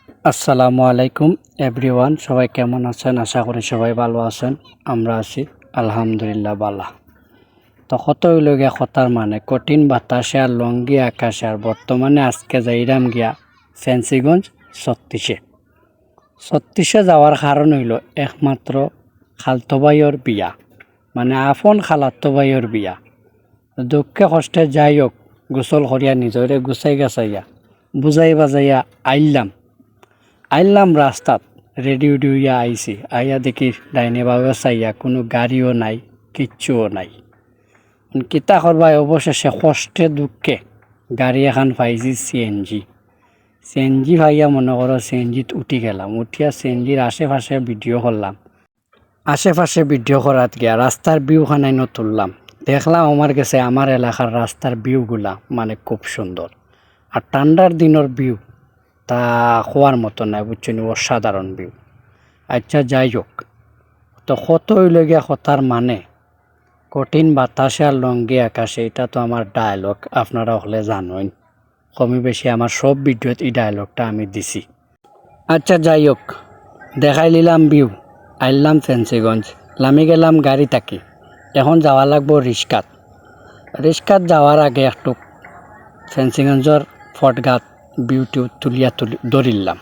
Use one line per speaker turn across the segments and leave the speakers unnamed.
আসসালামু আলাইকুম এভরিওয়ান, সবাই কেমন আছেন? আশা করি সবাই ভালো আছেন। আমরা আছি আলহামদুলিল্লাহ বালা। তো কত হইল গিয়া কথার মানে কঠিন বাতাসে আর লঙ্গি আকাশে, আর বর্তমানে আজকে যাইরাম গিয়া ফেন্সিগঞ্জ 36-এ যাওয়ার কারণ হইল একমাত্র খালতো ভাইয়ের বিয়া, মানে আপন খালাতো ভাইয়ের বিয়া। দুঃখে কষ্টে যাই হোক গোসল করিয়া নিজরে গুছাই গাছাইয়া বুঝাই বাজাইয়া আইলাম রাস্তাত রেডি উডি হইয়া আইছি। আইয়া দেখি ডাইনে বাবা চাইয়া কোনো গাড়িও নাই, কিচ্ছুও নাই। কিতা করবাই অবশেষে কষ্টে দুঃখে গাড়ি এখন পাইছি সিএনজি ভাইয়া মনে করো সিএনজিত উঠি গেলাম। উঠিয়া সিএনজির আশেপাশে ভিডিও করাত গিয়া রাস্তার ভিউখানাইন তুললাম। দেখলাম আমার কাছে আমার এলাকার রাস্তার ভিউগুলা মানে খুব সুন্দর, আর ঠান্ডার দিনের ভিউ তা হওয়ার মতো নয়, বুঝছেন, অসাধারণ ভিউ। আচ্ছা যাই হোক, তো কত হইল গিয়া কথার মানে কঠিন বাতাসে আর লঙ্গি আকাশে, এটা তো আমার ডায়লগ, আপনারা হলে জানেন কমই বেশি আমার সব ভিডিওত এই ডায়লগটা আমি দিছি। আচ্ছা যাই হোক, দেখাই নিলাম ভিউ, আইলাম ফেন্সিগঞ্জ, নামি গেলাম গাড়ি থাকি। এখন যাওয়া লাগবো রিস্কাত যাওয়ার আগে একটু ফেন্সিগঞ্জর ফটগাত ভিউটি ধরিলাম।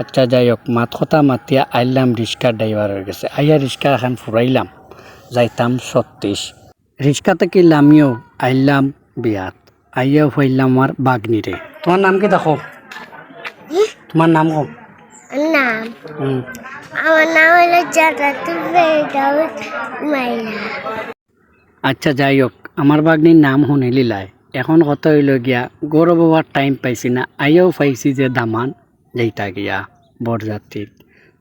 আচ্ছা যাই হোক, মাত কথা মাতিয়া আইলাম রিক্সার ড্রাইভারের গেছে। আইয়া রিক্সা এখন ফুরাইলাম, যাইতাম 36। রিক্সাতে কি লামিও আইলাম বিয়াত। আইয়াও হইলাম আমার বাগনিরে। তোমার নাম কি দেখো? তোমার নাম কম?
নাম আমার নাম হলো জান্নাতুল ফেরদৌস মাইলা।
আচ্ছা যাই হোক, আমার বাগনির নাম শুনিলিলাই। এখন কত হইল গিয়া গৌরব হওয়ার টাইম পাইছি না, আইয়াও পাইছি যে দামান যাইতা গিয়া বরযাত্রী।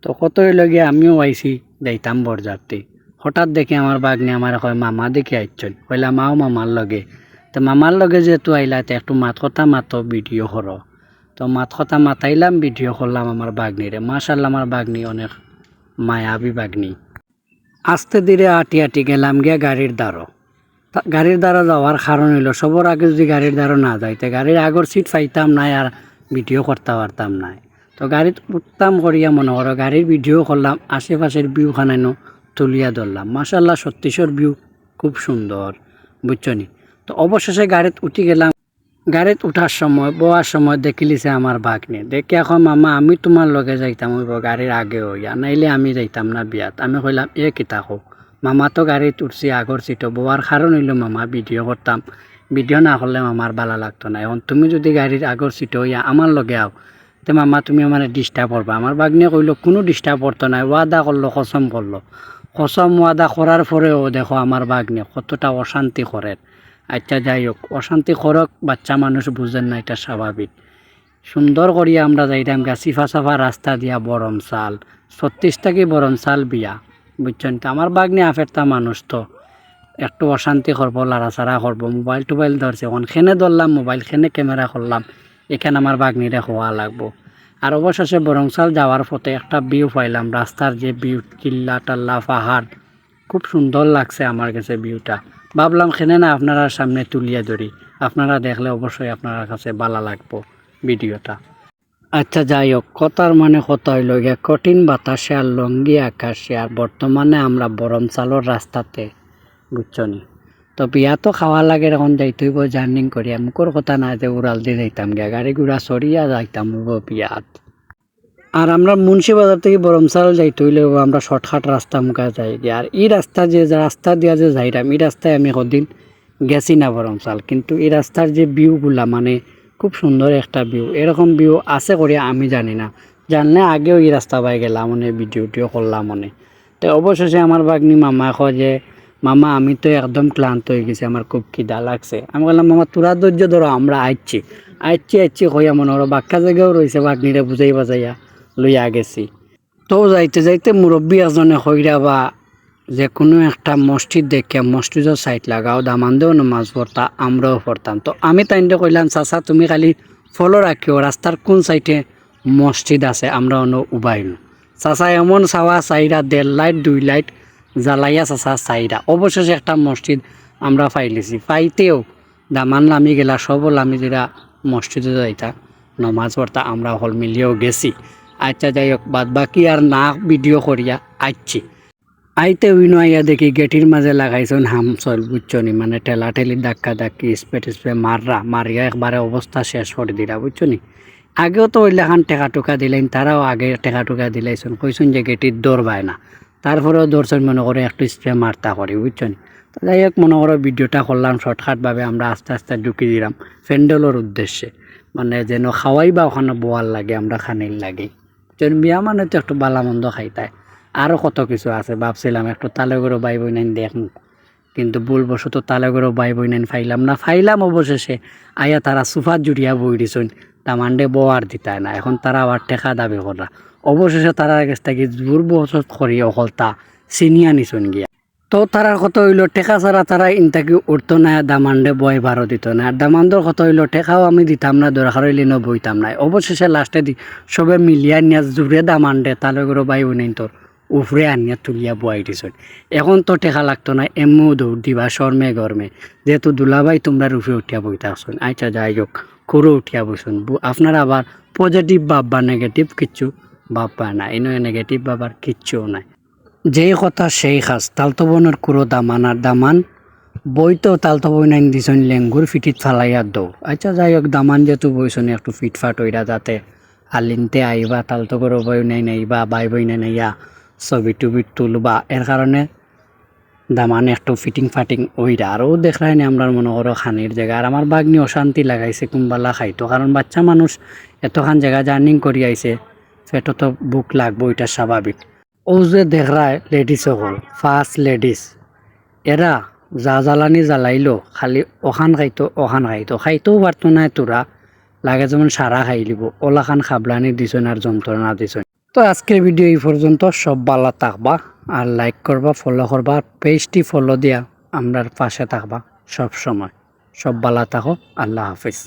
তো কত হইল গিয়া আমিও আইছি যাইতাম বরযাত্রী। হঠাৎ দেখি আমার বাগনি আমার কয় মামা দেখে আইছন। কইলাম মাও মামার লগে। তো মামার লগে যেহেতু আইলা তো একটু মাত কথা মাতো ভিডিও করো। তো মাত কথা মাতাইলাম, ভিডিও করলাম আমার বাগনিরে। মাশাআল্লাহ আমার বাগনি অনেক মায়াবী বাগনি। আস্তে ধীরে আটি গেলাম গিয়া গাড়ির দ্বারা যাওয়ার কারণ হইল সবার আগে যদি গাড়ির দ্বারা না যাইতে গাড়ির আগর সিট পাইতাম নাই আর ভিডিও করতে পারতাম নাই। তো গাড়িত উঠতাম করিয়া মনে করো গাড়ির ভিডিও করলাম, আশেপাশের ভিউ খানাইনো তুলিয়া ধরলাম। মাশাআল্লাহ 36-এর ভিউ খুব সুন্দর, বুঝছনি। তো অবশেষে গাড়িত উঠি গেলাম। গাড়িত উঠার সময় বওয়ার সময় দেখিলিছে আমার বাঘনে। দেখে এখন মামা আমি তোমার লগে যাইতাম হইব গাড়ির আগে হইয়া, নাইলে আমি যাইতাম না বিয়াত। আমি কইলাম এ কিতা কো, মামা তো গাড়িত উঠছি আগর সিটও। বওয়ার কারণ হইল মামা ভিডিও করতাম, ভিডিও না করলে মামার ভালো লাগতো না। এখন তুমি যদি গাড়ির আগর সিটে হইয়া আমার লগে আও তো মামা তুমি আমার ডিস্টার্ব করবা। আমার বাঘনে কইল কোনো ডিস্টার্ব করতো না, ওয়াদা করলো, কসম করলো। কসম ওয়াদা করার পরেও দেখো আমার বাঘনে কতটা অশান্তি করে। আচ্ছা যাই হোক, অশান্তি করক, বাচ্চা মানুষ বুঝেন না, এটা স্বাভাবিক। সুন্দর করিয়া আমরা যাইতাম গা সিফা সাফা রাস্তা দিয়া বরমসাল 36 থেকে বরমসাল বিয়া, বুঝছেন। তো আমার বাগনি আফেরতা মানুষ তো একটু অশান্তি করবো, লাড়াচাড়া করবো, মোবাইল টোবাইল ধরছে। এখন খেনে ধরলাম মোবাইল, খেনে ক্যামেরা করলাম, এখানে আমার বাগনিরে হওয়া লাগবো। আর অবশেষে বরংসাল যাওয়ার পথে একটা ভিউ পাইলাম, রাস্তার যে ভিউ, চিল্লা টাল্লা পাহাড়, খুব সুন্দর লাগছে আমার কাছে ভিউটা। ভাবলাম খেনে না আপনারা সামনে তুলিয়া ধরি, আপনারা দেখলে অবশ্যই আপনার কাছে ভালো লাগবো ভিডিওটা। আচ্ছা যাই হোক, কথার মানে কথা হইল গিয়া কঠিন বাতাসে আর লঙ্গি আকাশে, আর বর্তমানে আমরা বরমসালর রাস্তাতে, বুঝছনি। তো বিয়া তো খাওয়া লাগে, এখন যাইতে হইব জার্নিং করিয়া। মুখর কথা না যে উড়াল দিয়ে যাইতাম গিয়া, গাড়ি ঘোড়া সরিয়া যাইতাম হইব বিয়াত। আর আমরা মুন্সিবাজার থেকে বরমসাল যাইতে হইলে আমরা শর্টকাট রাস্তা মুখা যাই গিয়া। আর এই রাস্তা দিয়া যে যাইতাম, এই রাস্তায় আমি কদিন গেছি না বরমসাল, কিন্তু এই রাস্তার যে ভিউগুলা মানে খুব সুন্দর একটা ভিউ। এরকম ভিউ আছে করিয়া আমি জানি না, জানলে আগেও এই রাস্তা পাই গেলাম মনে, ভিডিওটিও করলাম মনে। তো অবশেষে আমার বাগনি মামা কয় যে মামা আমি তো একদম ক্লান্ত হয়ে গেছি, আমার খুব খিদা লাগছে। আমি বললাম মামা তোরা ধৈর্য ধরো, আমরা আইচ্ছি কইয়া মনে করো বাক্কা জায়গাও রয়েছে, বাগনিরে বুঝাই বাজাইয়া লইয়া গেছি। তো যাইতে যাইতে মুরব্বী এজনে কইরা বা যে কোনো একটা মসজিদ দেখে মসজিদের সাইড লাগাও, দামানদেও নামাজ পড়তা, আমরাও পড়তাম। তো আমি তাইনটা কইলাম চাচা তুমি খালি ফলো রাখিও রাস্তার কোন সাইডে মসজিদ আছে, আমরা অন্য উবাইল। চাচা এমন চাওয়া চাইরা 1.5 লাইট 2 লাইট জ্বালাইয়া চাচা চাইরা অবশেষে একটা মসজিদ আমরা পাইলেছি। পাইতেও দামান লামি গেলা সব লামি যেটা মসজিদে যাইতা। নমাজ পড়তা আমরা হল মিলিয়েও গেছি। আচ্ছা যাই হোক, বাদ বাকি আর না ভিডিও করিয়া আইছি। আইতে উইনো আইয়া দেখি গেটির মাঝে লাগাইছেন হামসল বুঝছনি, মানে ঠেলা ঠেলি ধাক্কা ধাক্কি স্পে মারিয়া একবারে অবস্থা শেষ করে দিলা বুঝছনি। আগেও তো ওইলাখান টেকা টুকা দিলেন, তারাও আগে টেকা টুকা দিলাইছেন, কইছেন যে গেটির দৌড় পায় না, তারপরেও দৌড়ছেন মনে করে একটু স্প্রে মারতা করি বুঝছনি। তো যাই হোক মনে করো ভিডিওটা করলাম শর্টকাটভাবে, আমরা আস্তে আস্তে ঢুকি দিলাম প্যান্ডেলের উদ্দেশ্যে, মানে যেন খাওয়াই বা ওখানে বোয়ার লাগে, আমরা খানির লাগে যেন বিয়া মানে তো একটু বালা মন্দ খাইতায়। আরও কত কিছু আছে, ভাবছিলাম একটু তালেগরো বাই বই নাইন দেখুন, কিন্তু ভুলবশত তালেগরো বাই বই নাইন ফাইলাম অবশেষে। আয়া তারা সুফাত জুড়িয়া বই দিছেন, তামান্ডে বোয়ার দিতায় না, এখন তারা আবার টেকা দাবি করা। অবশেষে তারা কাছ থেকে জোর বছর করি অকলতা চিনিয়া নিছুন গিয়া। তো তারার কথা হইল টেকা ছাড়া তারা ইনতাকি উঠতো না, দামান্ডে বয় ভারও দিত না। আর দামান্দর কথা হইল টেকাও আমি দিতাম না, দরকার হইলে ন বইতাম না। অবশেষে লাস্টে দি সবে মিলিয়া নিয়া জুড়ে দামান্ডে তালেগরো বাই বই নাইন তোর উফরে আনিয়া তুলিয়া বুয়াই দিছন। এখন তো টেকা লাগতো না, এমও দৌড় দিবা শর্মে গরমে, যেহেতু দুলাভাই তোমরা রুফে উঠিয়া বইতে আসুন। আচ্ছা যাই হোক, করে উঠিয়া বসুন। আপনারা আবার পজিটিভ ভাববা, নেগেটিভ কিচ্ছু ভাববা না, এনে নেগেটিভ ভাবার কিচ্ছুও নাই। যেই কথা সেই খাস, তালতো বনের কুরো দামান আর দামান বইতো তালতো বই নাইন দিছন লেঙ্গুর ফিটিত ফালাইয়া দৌড়। আচ্ছা যাই হোক, দামান যেহেতু বইছন একটু ফিটফাট হইরা যাতে আলিনতে আইবা, তালতো করে বই নাই নাইবা, বাই বই নাই নাইয়া ছবি টুবি তুলবা, এর কারণে দামান একটু ফিটিং ফাটিং ওইরা। আরও দেখলাই না আমরা মনে করো খানির জায়গা। আর আমার বাগনি অশান্তি লাগাইছে কুম্বালা খাইতো, কারণ বাচ্চা মানুষ এতখান জায়গা জার্নিং করি আইছে, পেটও তো বুক লাগবো, এটা স্বাভাবিক। ও যে দেখরায় লেডিস সকল ফার্স্ট লেডিস, এরা যা জ্বালানি জ্বালাইলো খালি ওখান খাইতেও পারতো না তোরা, লাগে যেমন সারা খাই লিব, ওলাখান খাবলানি দিছন আর যন্ত্রণা দিছন। তো আজকের ভিডিও এই পর্যন্ত, সব ভালো থাকবা আর লাইক করবা, ফলো করবা, পেজটি ফলো দিয়া আমরার পাশে থাকবা সব সময়। সব ভালো থাকো, আল্লাহ হাফিজ।